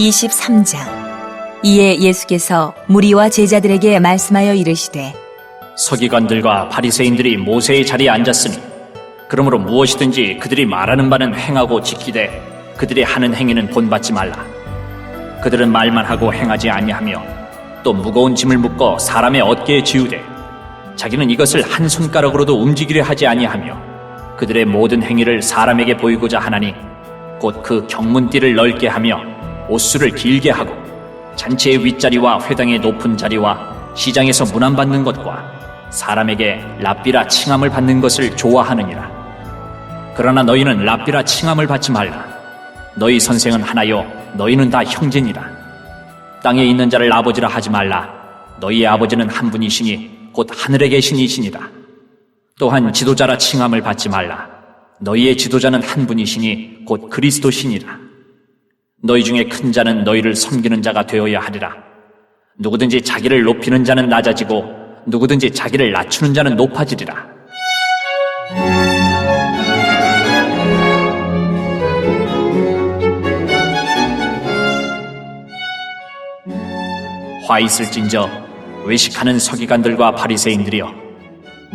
23장. 이에 예수께서 무리와 제자들에게 말씀하여 이르시되 서기관들과 바리새인들이 모세의 자리에 앉았으니 그러므로 무엇이든지 그들이 말하는 바는 행하고 지키되 그들이 하는 행위는 본받지 말라. 그들은 말만 하고 행하지 아니하며 또 무거운 짐을 묶어 사람의 어깨에 지우되 자기는 이것을 한 손가락으로도 움직이려 하지 아니하며 그들의 모든 행위를 사람에게 보이고자 하나니 곧 그 경문띠를 넓게 하며 옷수를 길게 하고 잔치의 윗자리와 회당의 높은 자리와 시장에서 문안받는 것과 사람에게 랍비라 칭함을 받는 것을 좋아하느니라. 그러나 너희는 랍비라 칭함을 받지 말라. 너희 선생은 하나요 너희는 다 형제니라. 땅에 있는 자를 아버지라 하지 말라. 너희의 아버지는 한 분이시니 곧 하늘에 계신 이시니라. 또한 지도자라 칭함을 받지 말라. 너희의 지도자는 한 분이시니 곧 그리스도시니라. 너희 중에 큰 자는 너희를 섬기는 자가 되어야 하리라. 누구든지 자기를 높이는 자는 낮아지고 누구든지 자기를 낮추는 자는 높아지리라. 화 있을진저 외식하는 서기관들과 바리새인들이여,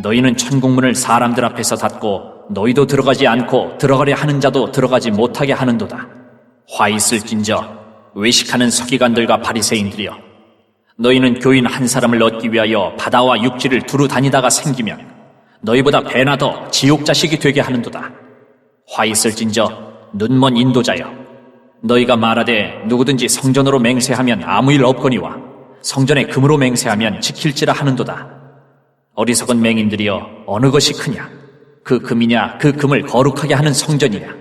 너희는 천국문을 사람들 앞에서 닫고 너희도 들어가지 않고 들어가려 하는 자도 들어가지 못하게 하는도다. 화 있을진저 외식하는 서기관들과 바리새인들이여, 너희는 교인 한 사람을 얻기 위하여 바다와 육지를 두루 다니다가 생기면 너희보다 배나 더 지옥 자식이 되게 하는도다. 화 있을진저 눈먼 인도자여, 너희가 말하되 누구든지 성전으로 맹세하면 아무 일 없거니와 성전에 금으로 맹세하면 지킬지라 하는도다. 어리석은 맹인들이여, 어느 것이 크냐? 그 금이냐 그 금을 거룩하게 하는 성전이냐?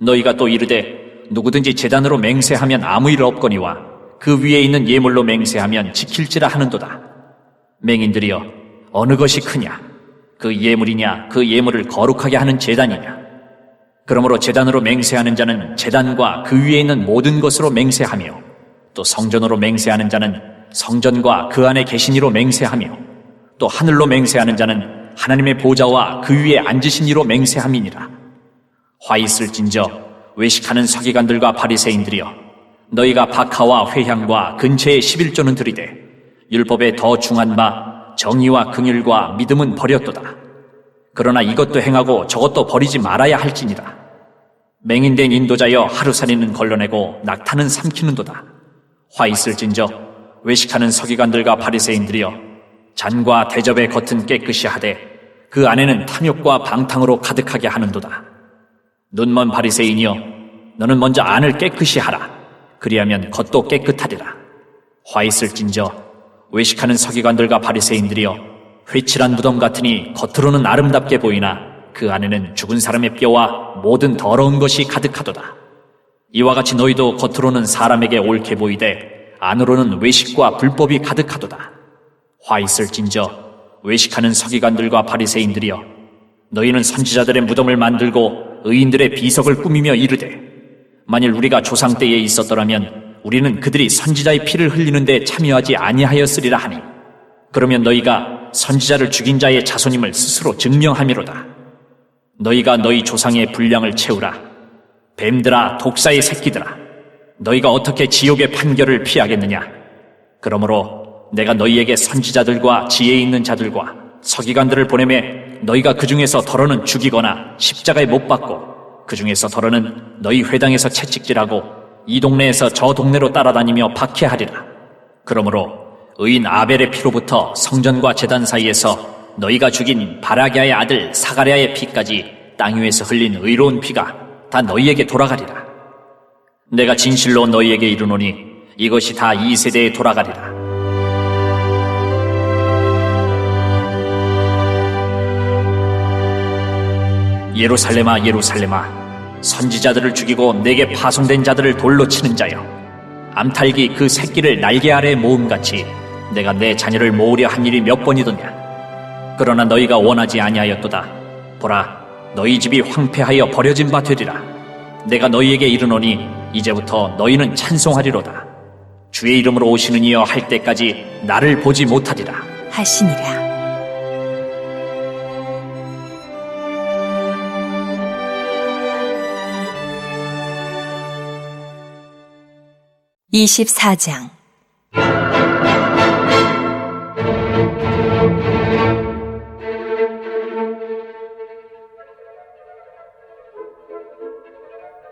너희가 또 이르되 누구든지 제단으로 맹세하면 아무 일 없거니와 그 위에 있는 예물로 맹세하면 지킬지라 하는도다. 맹인들이여, 어느 것이 크냐? 그 예물이냐 그 예물을 거룩하게 하는 제단이냐? 그러므로 제단으로 맹세하는 자는 제단과 그 위에 있는 모든 것으로 맹세하며 또 성전으로 맹세하는 자는 성전과 그 안에 계신 이로 맹세하며 또 하늘로 맹세하는 자는 하나님의 보좌와 그 위에 앉으신 이로 맹세함이니라. 화 있을진저 외식하는 서기관들과 바리새인들이여, 너희가 박하와 회향과 근처의 11조는 드리되 율법에 더 중한 바 정의와 긍휼과 믿음은 버렸도다. 그러나 이것도 행하고 저것도 버리지 말아야 할지니라. 맹인된 인도자여, 하루살이는 걸러내고 낙타는 삼키는도다. 화 있을진저 외식하는 서기관들과 바리새인들이여, 잔과 대접의 겉은 깨끗이 하되 그 안에는 탐욕과 방탕으로 가득하게 하는도다. 눈먼 바리새인이여, 너는 먼저 안을 깨끗이 하라. 그리하면 겉도 깨끗하리라. 화 있을진저 외식하는 서기관들과 바리새인들이여, 회칠한 무덤 같으니 겉으로는 아름답게 보이나 그 안에는 죽은 사람의 뼈와 모든 더러운 것이 가득하도다. 이와 같이 너희도 겉으로는 사람에게 옳게 보이되 안으로는 외식과 불법이 가득하도다. 화 있을진저 외식하는 서기관들과 바리새인들이여, 너희는 선지자들의 무덤을 만들고 의인들의 비석을 꾸미며 이르되 만일 우리가 조상 때에 있었더라면 우리는 그들이 선지자의 피를 흘리는 데 참여하지 아니하였으리라 하니, 그러면 너희가 선지자를 죽인 자의 자손임을 스스로 증명함이로다. 너희가 너희 조상의 분량을 채우라. 뱀들아, 독사의 새끼들아, 너희가 어떻게 지옥의 판결을 피하겠느냐? 그러므로 내가 너희에게 선지자들과 지혜 있는 자들과 서기관들을 보내매 너희가 그 중에서 더러는 죽이거나 십자가에 못 박고 그 중에서 더러는 너희 회당에서 채찍질하고 이 동네에서 저 동네로 따라다니며 박해하리라. 그러므로 의인 아벨의 피로부터 성전과 제단 사이에서 너희가 죽인 바라기아의 아들 사가랴의 피까지 땅 위에서 흘린 의로운 피가 다 너희에게 돌아가리라. 내가 진실로 너희에게 이르노니 이것이 다 이 세대에 돌아가리라. 예루살렘아, 예루살렘아, 선지자들을 죽이고 내게 파송된 자들을 돌로 치는 자여, 암탉이 그 새끼를 날개 아래에 모음같이 내가 내 자녀를 모으려 한 일이 몇 번이더냐? 그러나 너희가 원하지 아니하였도다. 보라, 너희 집이 황폐하여 버려진 바 되리라. 내가 너희에게 이르노니 이제부터 너희는 찬송하리로다. 주의 이름으로 오시는 이여 할 때까지 나를 보지 못하리라 하시니라. 24장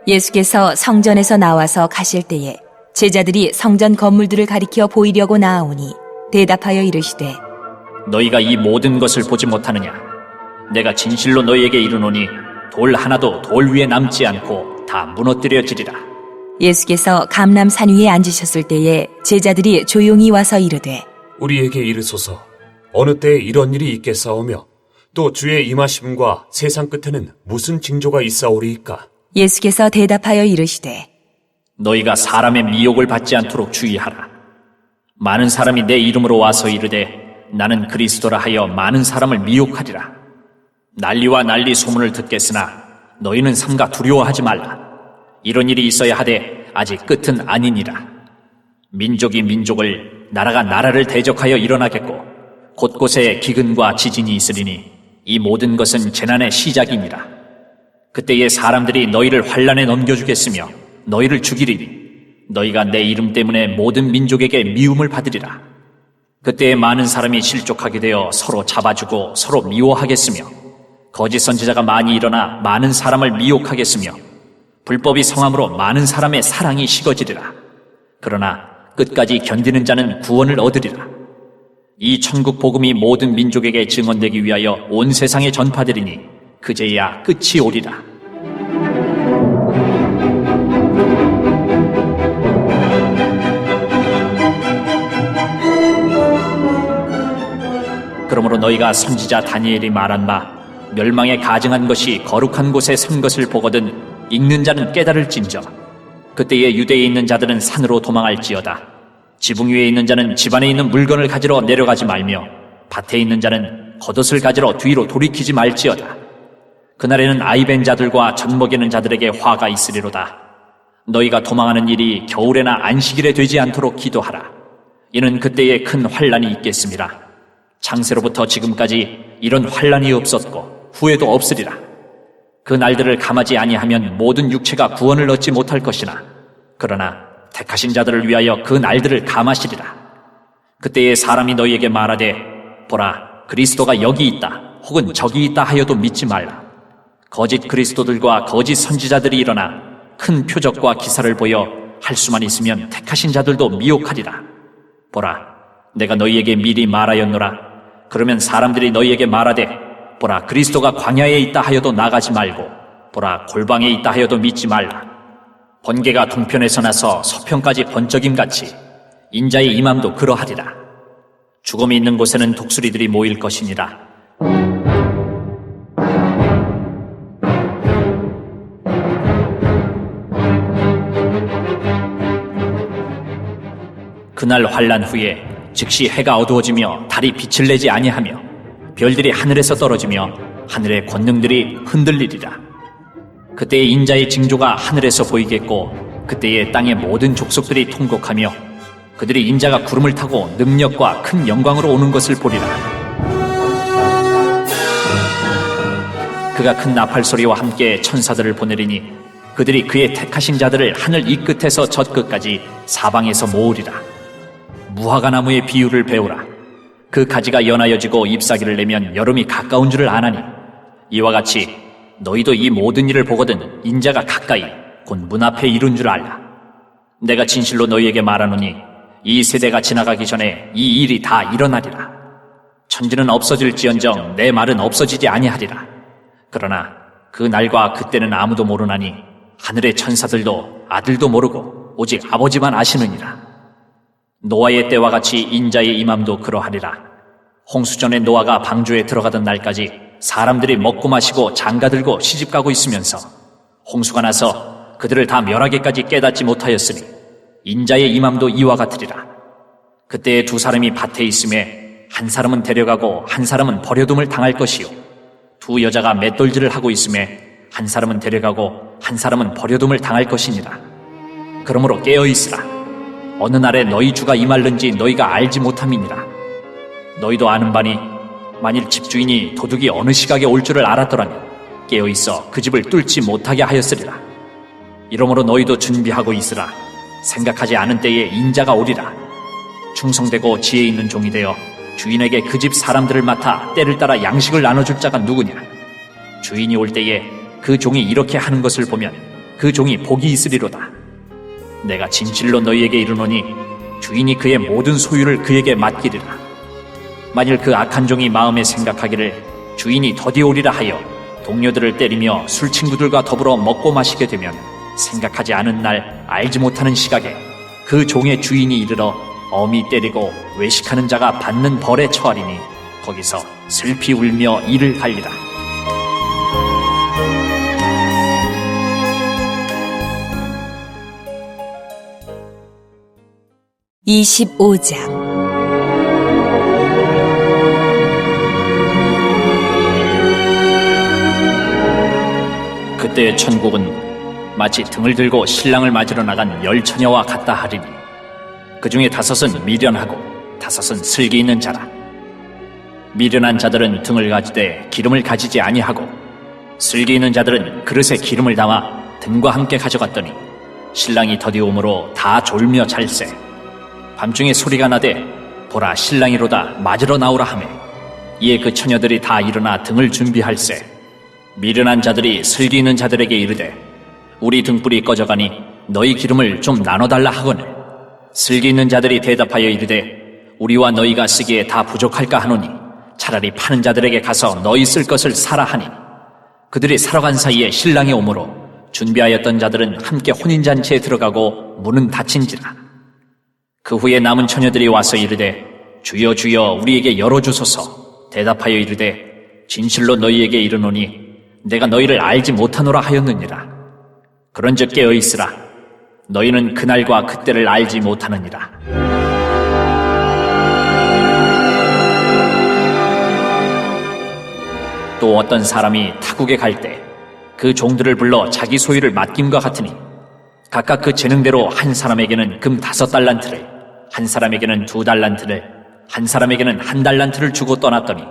예수께서 성전에서 나와서 가실 때에 제자들이 성전 건물들을 가리켜 보이려고 나아오니 대답하여 이르시되 너희가 이 모든 것을 보지 못하느냐? 내가 진실로 너희에게 이르노니 돌 하나도 돌 위에 남지 않고 다 무너뜨려지리라. 예수께서 감람산 위에 앉으셨을 때에 제자들이 조용히 와서 이르되 우리에게 이르소서 어느 때에 이런 일이 있겠사오며 또 주의 임하심과 세상 끝에는 무슨 징조가 있사오리이까? 예수께서 대답하여 이르시되 너희가 사람의 미혹을 받지 않도록 주의하라. 많은 사람이 내 이름으로 와서 이르되 나는 그리스도라 하여 많은 사람을 미혹하리라. 난리와 난리 소문을 듣겠으나 너희는 삼가 두려워하지 말라. 이런 일이 있어야 하되 아직 끝은 아니니라. 민족이 민족을 나라가 나라를 대적하여 일어나겠고 곳곳에 기근과 지진이 있으리니 이 모든 것은 재난의 시작이니라. 그때에 사람들이 너희를 환난에 넘겨주겠으며 너희를 죽이리니 너희가 내 이름 때문에 모든 민족에게 미움을 받으리라. 그때에 많은 사람이 실족하게 되어 서로 잡아주고 서로 미워하겠으며 거짓 선지자가 많이 일어나 많은 사람을 미혹하겠으며 불법이 성함으로 많은 사람의 사랑이 식어지리라. 그러나 끝까지 견디는 자는 구원을 얻으리라. 이 천국 복음이 모든 민족에게 증언되기 위하여 온 세상에 전파되리니 그제야 끝이 오리라. 그러므로 너희가 선지자 다니엘이 말한 바 멸망에 가증한 것이 거룩한 곳에 선 것을 보거든 읽는 자는 깨달을진저. 그때에 유대에 있는 자들은 산으로 도망할지어다. 지붕 위에 있는 자는 집안에 있는 물건을 가지러 내려가지 말며 밭에 있는 자는 겉옷을 가지러 뒤로 돌이키지 말지어다. 그날에는 아이벤 자들과 젖먹이는 자들에게 화가 있으리로다. 너희가 도망하는 일이 겨울에나 안식일에 되지 않도록 기도하라. 이는 그때에 큰 환난이 있겠습니다. 창세로부터 지금까지 이런 환난이 없었고 후에도 없으리라. 그 날들을 감하지 아니하면 모든 육체가 구원을 얻지 못할 것이나 그러나 택하신 자들을 위하여 그 날들을 감하시리라. 그때에 사람이 너희에게 말하되 보라 그리스도가 여기 있다 혹은 저기 있다 하여도 믿지 말라. 거짓 그리스도들과 거짓 선지자들이 일어나 큰 표적과 기사를 보여 할 수만 있으면 택하신 자들도 미혹하리라. 보라 내가 너희에게 미리 말하였노라. 그러면 사람들이 너희에게 말하되 보라 그리스도가 광야에 있다 하여도 나가지 말고 보라 골방에 있다 하여도 믿지 말라. 번개가 동편에서 나서 서편까지 번쩍임같이 인자의 임함도 그러하리라. 죽음이 있는 곳에는 독수리들이 모일 것이니라. 그날 환난 후에 즉시 해가 어두워지며 달이 빛을 내지 아니하며 별들이 하늘에서 떨어지며 하늘의 권능들이 흔들리리라. 그때의 인자의 징조가 하늘에서 보이겠고 그때의 땅의 모든 족속들이 통곡하며 그들이 인자가 구름을 타고 능력과 큰 영광으로 오는 것을 보리라. 그가 큰 나팔 소리와 함께 천사들을 보내리니 그들이 그의 택하신 자들을 하늘 이 끝에서 저 끝까지 사방에서 모으리라. 무화과 나무의 비유를 배우라. 그 가지가 연하여지고 잎사귀를 내면 여름이 가까운 줄을 아나니 이와 같이 너희도 이 모든 일을 보거든 인자가 가까이 곧 문 앞에 이룬 줄 알라. 내가 진실로 너희에게 말하노니 이 세대가 지나가기 전에 이 일이 다 일어나리라. 천지는 없어질지언정 내 말은 없어지지 아니하리라. 그러나 그 날과 그때는 아무도 모르나니 하늘의 천사들도 아들도 모르고 오직 아버지만 아시느니라. 노아의 때와 같이 인자의 임함도 그러하리라. 홍수전에 노아가 방주에 들어가던 날까지 사람들이 먹고 마시고 장가들고 시집가고 있으면서 홍수가 나서 그들을 다 멸하기까지 깨닫지 못하였으니 인자의 임함도 이와 같으리라. 그때에 두 사람이 밭에 있음에 한 사람은 데려가고 한 사람은 버려둠을 당할 것이요 두 여자가 맷돌질을 하고 있음에 한 사람은 데려가고 한 사람은 버려둠을 당할 것이니라. 그러므로 깨어있으라. 어느 날에 너희 주가 임할는지 너희가 알지 못함이니라. 너희도 아는 바니 만일 집주인이 도둑이 어느 시각에 올 줄을 알았더라면 깨어있어 그 집을 뚫지 못하게 하였으리라. 이러므로 너희도 준비하고 있으라. 생각하지 않은 때에 인자가 오리라. 충성되고 지혜 있는 종이 되어 주인에게 그 집 사람들을 맡아 때를 따라 양식을 나눠줄 자가 누구냐? 주인이 올 때에 그 종이 이렇게 하는 것을 보면 그 종이 복이 있으리로다. 내가 진실로 너희에게 이르노니 주인이 그의 모든 소유를 그에게 맡기리라. 만일 그 악한 종이 마음에 생각하기를 주인이 더디 오리라 하여 동료들을 때리며 술 친구들과 더불어 먹고 마시게 되면 생각하지 않은 날 알지 못하는 시각에 그 종의 주인이 이르러 엄히 때리고 외식하는 자가 받는 벌에 처하리니 거기서 슬피 울며 이를 갈리라. (25장) 그때의 천국은 마치 등을 들고 신랑을 맞으러 나간 10처녀와 같다 하리니 그 중에 5은 미련하고 5은 슬기 있는 자라. 미련한 자들은 등을 가지되 기름을 가지지 아니하고 슬기 있는 자들은 그릇에 기름을 담아 등과 함께 가져갔더니 신랑이 더디오므로 다 졸며 잘세. 밤중에 소리가 나되 보라 신랑이로다 맞으러 나오라 하매 이에 그 처녀들이 다 일어나 등을 준비할세. 미련한 자들이 슬기 있는 자들에게 이르되 우리 등불이 꺼져가니 너희 기름을 좀 나눠달라 하거늘 슬기 있는 자들이 대답하여 이르되 우리와 너희가 쓰기에 다 부족할까 하노니 차라리 파는 자들에게 가서 너희 쓸 것을 사라 하니 그들이 사러 간 사이에 신랑이 오므로 준비하였던 자들은 함께 혼인잔치에 들어가고 문은 닫힌지라. 그 후에 남은 처녀들이 와서 이르되 주여 주여 우리에게 열어주소서. 대답하여 이르되 진실로 너희에게 이르노니 내가 너희를 알지 못하노라 하였느니라. 그런즉 깨어 있으라. 너희는 그날과 그때를 알지 못하느니라. 또 어떤 사람이 타국에 갈 때 그 종들을 불러 자기 소유를 맡김과 같으니 각각 그 재능대로 한 사람에게는 금 5달란트를, 한 사람에게는 2달란트를, 한 사람에게는 1달란트를 주고 떠났더니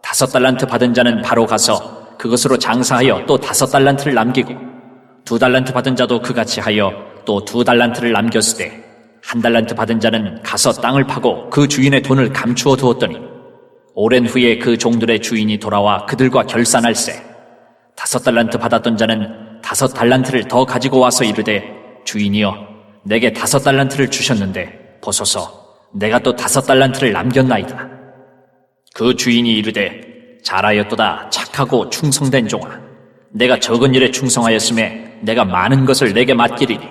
5달란트 받은 자는 바로 가서 그것으로 장사하여 또 5달란트를 남기고 2달란트 받은 자도 그같이 하여 또 2달란트를 남겼으되 1달란트 받은 자는 가서 땅을 파고 그 주인의 돈을 감추어 두었더니 오랜 후에 그 종들의 주인이 돌아와 그들과 결산할세. 5달란트 받았던 자는 5달란트를 더 가지고 와서 이르되 주인이여 내게 5달란트를 주셨는데 보소서 내가 또 5달란트를 남겼나이다. 그 주인이 이르되 잘하였도다 착하고 충성된 종아. 내가 적은 일에 충성하였음에 내가 많은 것을 내게 맡기리니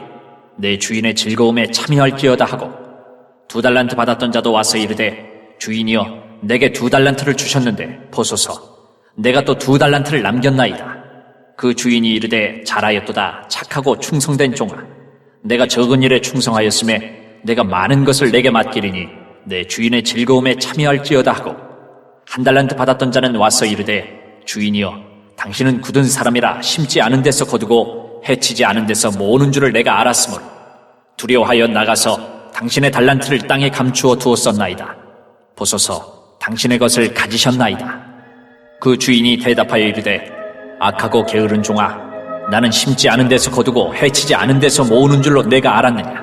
내 주인의 즐거움에 참여할지어다 하고 2달란트 받았던 자도 와서 이르되 주인이여 내게 2달란트를 주셨는데 보소서 내가 또 2달란트를 남겼나이다. 그 주인이 이르되 잘하였도다 착하고 충성된 종아. 내가 적은 일에 충성하였음에 내가 많은 것을 내게 맡기리니 내 주인의 즐거움에 참여할지어다 하고 1달란트 받았던 자는 와서 이르되 주인이여 당신은 굳은 사람이라 심지 않은 데서 거두고 해치지 않은 데서 모으는 줄을 내가 알았으므로 두려워하여 나가서 당신의 달란트를 땅에 감추어 두었었나이다. 보소서 당신의 것을 가지셨나이다. 그 주인이 대답하여 이르되 악하고 게으른 종아 나는 심지 않은 데서 거두고 해치지 않은 데서 모으는 줄로 내가 알았느냐.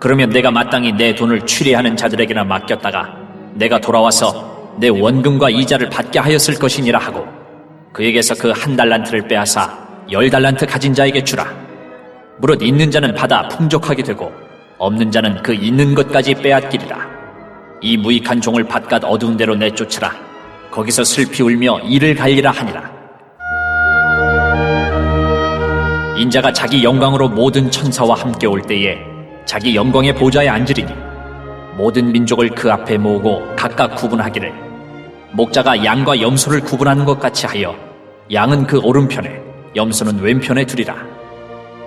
그러면 내가 마땅히 내 돈을 취리하는 자들에게나 맡겼다가 내가 돌아와서 내 원금과 이자를 받게 하였을 것이니라 하고 그에게서 그 1달란트를 빼앗아 10달란트 가진 자에게 주라. 무릇 있는 자는 받아 풍족하게 되고 없는 자는 그 있는 것까지 빼앗기리라. 이 무익한 종을 바깥 어두운 데로 내쫓으라. 거기서 슬피 울며 이를 갈리라 하니라. 인자가 자기 영광으로 모든 천사와 함께 올 때에 자기 영광의 보좌에 앉으리니 모든 민족을 그 앞에 모으고 각각 구분하기를 목자가 양과 염소를 구분하는 것 같이 하여 양은 그 오른편에 염소는 왼편에 두리라.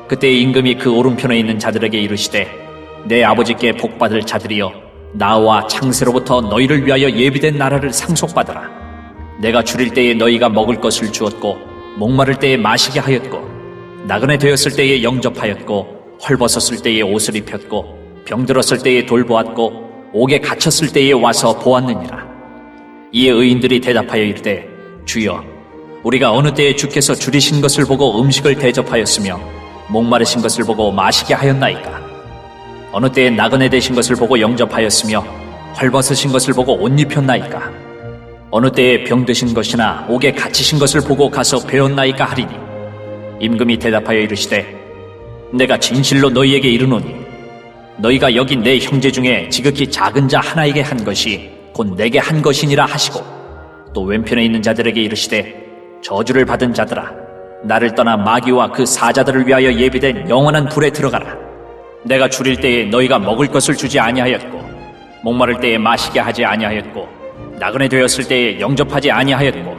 그때 임금이 그 오른편에 있는 자들에게 이르시되 내 아버지께 복받을 자들이여 나와 창세로부터 너희를 위하여 예비된 나라를 상속받으라. 내가 줄일 때에 너희가 먹을 것을 주었고 목마를 때에 마시게 하였고 나그네 되었을 때에 영접하였고 헐벗었을 때에 옷을 입혔고 병들었을 때에 돌보았고 옥에 갇혔을 때에 와서 보았느니라. 이에 의인들이 대답하여 이르되 주여 우리가 어느 때에 주께서 줄이신 것을 보고 음식을 대접하였으며 목마르신 것을 보고 마시게 하였나이까. 어느 때에 나그네 되신 것을 보고 영접하였으며 헐벗으신 것을 보고 옷 입혔나이까? 어느 때에 병드신 것이나 옥에 갇히신 것을 보고 가서 배웠나이까 하리니 임금이 대답하여 이르시되 내가 진실로 너희에게 이르노니 너희가 여기 내 형제 중에 지극히 작은 자 하나에게 한 것이 곧 내게 한 것이니라 하시고 또 왼편에 있는 자들에게 이르시되 저주를 받은 자들아 나를 떠나 마귀와 그 사자들을 위하여 예비된 영원한 불에 들어가라. 내가 줄일 때에 너희가 먹을 것을 주지 아니하였고 목마를 때에 마시게 하지 아니하였고 나그네 되었을 때에 영접하지 아니하였고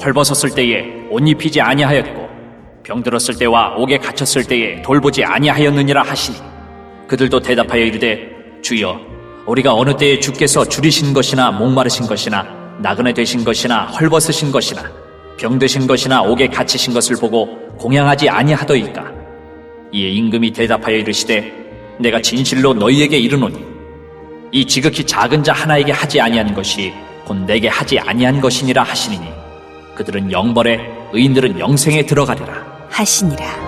헐벗었을 때에 옷 입히지 아니하였고 병들었을 때와 옥에 갇혔을 때에 돌보지 아니하였느니라 하시니 그들도 대답하여 이르되 주여 우리가 어느 때에 주께서 줄이신 것이나 목마르신 것이나 나그네 되신 것이나 헐벗으신 것이나 병드신 것이나 옥에 갇히신 것을 보고 공양하지 아니하더이까. 이에 임금이 대답하여 이르시되 내가 진실로 너희에게 이르노니 이 지극히 작은 자 하나에게 하지 아니한 것이 곧 내게 하지 아니한 것이니라 하시니니 그들은 영벌에 의인들은 영생에 들어가리라 하시니라.